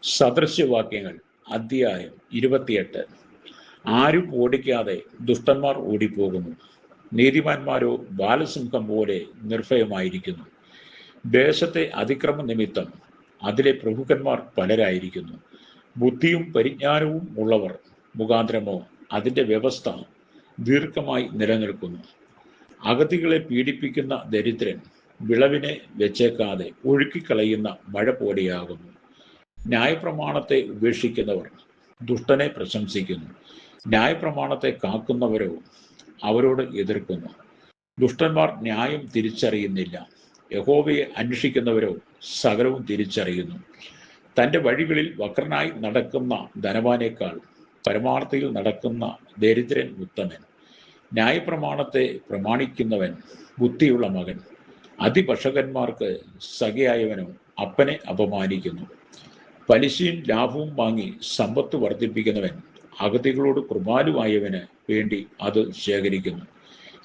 സദൃശവാക്യങ്ങൾ അധ്യായം 28. ആരും ഓടിക്കാതെ ദുഷ്ടന്മാർ ഓടിപ്പോകുന്നു, നീതിമാന്മാരോ ബാലസിംഹം പോലെ നിർഭയമായിരിക്കുന്നു. ദേശത്തെ അതിക്രമ നിമിത്തം അതിലെ പ്രഭുക്കന്മാർ പലരായിരിക്കുന്നു. ബുദ്ധിയും പരിജ്ഞാനവും ഉള്ളവർ മുഖാന്തരമോ അതിൻ്റെ വ്യവസ്ഥ ദീർഘമായി നിലനിൽക്കുന്നു. അഗതികളെ പീഡിപ്പിക്കുന്ന ദരിദ്രൻ വിളവിനെ വെച്ചേക്കാതെ ഒഴുക്കിക്കളയുന്ന മഴ പോലെയാകുന്നു. ന്യായപ്രമാണത്തെ ഉപേക്ഷിക്കുന്നവർ ദുഷ്ടനെ പ്രശംസിക്കുന്നു, ന്യായപ്രമാണത്തെ കാക്കുന്നവരോ അവരോട് എതിർക്കുന്നു. ദുഷ്ടന്മാർ ന്യായം തിരിച്ചറിയുന്നില്ല, യഹോവയെ അന്വേഷിക്കുന്നവരോ സകലവും തിരിച്ചറിയുന്നു. തൻ്റെ വഴികളിൽ വക്രനായി നടക്കുന്ന ധനവാനേക്കാൾ പരമാർത്ഥയിൽ നടക്കുന്ന ദരിദ്രൻ ഉത്തമൻ. ന്യായപ്രമാണത്തെ പ്രമാണിക്കുന്നവൻ ബുദ്ധിയുള്ള മകൻ. അതിപക്ഷകന്മാർക്ക് സഖിയായവനോ അപ്പനെ അപമാനിക്കുന്നു. പലിശയും ലാഭവും വാങ്ങി സമ്പത്ത് വർദ്ധിപ്പിക്കുന്നവൻ അഗതികളോട് കൃപാലുവായവന് വേണ്ടി അത് ശേഖരിക്കുന്നു.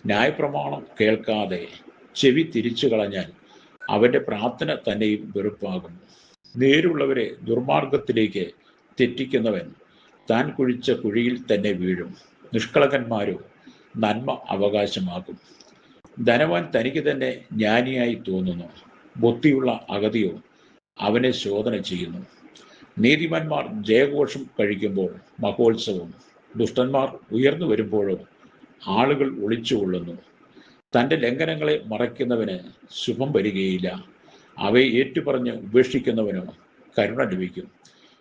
ന്യായപ്രമാണം കേൾക്കാതെ ചെവി തിരിച്ചു കളഞ്ഞാൽ അവൻ്റെ പ്രാർത്ഥന തന്നെയും വെറുപ്പാകുന്നു. നേരുള്ളവരെ ദുർമാർഗത്തിലേക്ക് തെറ്റിക്കുന്നവൻ താൻ കുഴിച്ച കുഴിയിൽ തന്നെ വീഴും. നിഷ്കളങ്കന്മാരോ നന്മ അവകാശമാക്കും. ധനവാൻ തനിക്ക് തന്നെ ജ്ഞാനിയായി തോന്നുന്നു, ബുദ്ധിയുള്ള അഗതിയോ അവനെ ശോധന ചെയ്യുന്നു. നീതിമാന്മാർ ജയഘോഷം കഴിക്കുമ്പോൾ മഹോത്സവം, ദുഷ്ടന്മാർ ഉയർന്നു വരുമ്പോഴോ ആളുകൾ ഒളിച്ചുകൊള്ളുന്നു. തൻ്റെ ലംഘനങ്ങളെ മറയ്ക്കുന്നവന് ശുഭം വരികയില്ല, അവയെ ഏറ്റുപറഞ്ഞ് ഉപേക്ഷിക്കുന്നവനോ കരുണ ലഭിക്കും.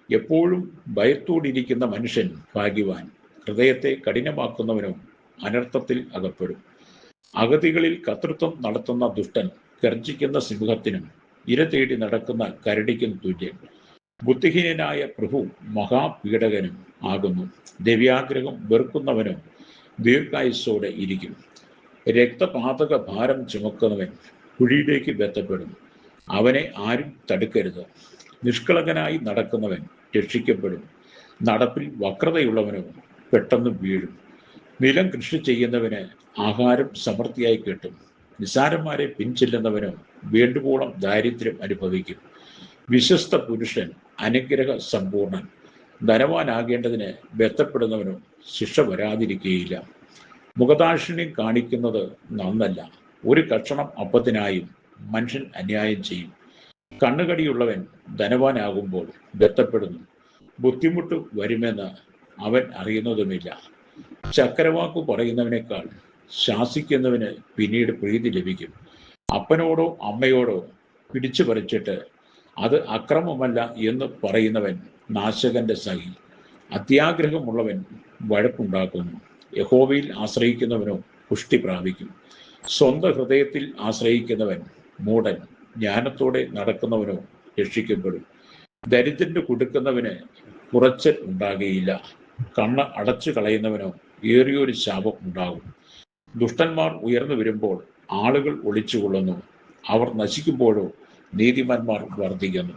എപ്പോഴും ഭയത്തോടിരിക്കുന്ന മനുഷ്യൻ ഭാഗ്യവാൻ, ഹൃദയത്തെ കഠിനമാക്കുന്നവനോ അനർത്ഥത്തിൽ അകപ്പെടും. അഗതികളിൽ കർത്തൃത്വം നടത്തുന്ന ദുഷ്ടൻ ഗർജിക്കുന്ന സിംഹത്തിനും ഇര തേടി നടക്കുന്ന കരടിക്കും തുല്യൻ. ബുദ്ധിഹീനനായ പ്രഭു മഹാപീഡകനും ആകുന്നു, ദിവ്യാഗ്രഹം വെറുക്കുന്നവനോ ദീർഘായുസ്സോടെ ഇരിക്കും. രക്തപാതക ഭാരം ചുമക്കുന്നവൻ കുഴിയിലേക്ക് ബന്ധപ്പെടും, അവനെ ആരും തടുക്കരുത്. നിഷ്കളങ്കനായി നടക്കുന്നവൻ രക്ഷിക്കപ്പെടും, നടപ്പിൽ വക്രതയുള്ളവനോ പെട്ടെന്ന് വീഴും. നിലം കൃഷി ചെയ്യുന്നവന് ആഹാരം സമൃദ്ധിയായി കിട്ടും, നിസാരന്മാരെ പിൻചെല്ലുന്നവനോ വേണ്ടുവോളം ദാരിദ്ര്യം അനുഭവിക്കും. വിശ്വസ്ത പുരുഷൻ അനുഗ്രഹ സമ്പൂർണൻ, ധനവാനാകേണ്ടതിന് ബന്ധപ്പെടുന്നവനോ ശിക്ഷ വരാതിരിക്കുകയില്ല. മുഖദാക്ഷിണ്യം കാണിക്കുന്നത് നന്നല്ല, ഒരു കഷണം അപ്പത്തിനായും മനുഷ്യൻ അന്യായം ചെയ്യും. കണ്ണുകടിയുള്ളവൻ ധനവാനാകുമ്പോൾ ബന്ധപ്പെടുന്നു, ബുദ്ധിമുട്ട് വരുമെന്ന് അവൻ അറിയുന്നതുമില്ല. ചക്കരവാക്കു പറയുന്നവനേക്കാൾ ശാസിക്കുന്നവന് പിന്നീട് പ്രീതി ലഭിക്കും. അപ്പനോടോ അമ്മയോടോ പിടിച്ചു പറിച്ചിട്ട് അത് അക്രമമല്ല എന്ന് പറയുന്നവൻ നാശകന്റെ സഖി. അത്യാഗ്രഹമുള്ളവൻ വഴക്കുണ്ടാക്കുന്നു, യഹോവയിൽ ആശ്രയിക്കുന്നവനോ പുഷ്ടി പ്രാപിക്കും. സ്വന്തം ഹൃദയത്തിൽ ആശ്രയിക്കുന്നവൻ മൂഢൻ, ജ്ഞാനത്തോടെ നടക്കുന്നവനോ രക്ഷിക്കപ്പെടും. ദരിദ്രന് കൊടുക്കുന്നവന് കുറച്ചൽ ഉണ്ടാകുകയില്ല, കണ്ണ് അടച്ചു കളയുന്നവനോ ഏറിയൊരു ശാപം ഉണ്ടാകും. ദുഷ്ടന്മാർ ഉയർന്നു വരുമ്പോൾ ആളുകൾ ഒളിച്ചുകൊള്ളുന്നു, അവർ നശിക്കുമ്പോഴോ നീതിമാന്മാർ വർദ്ധിക്കുന്നു.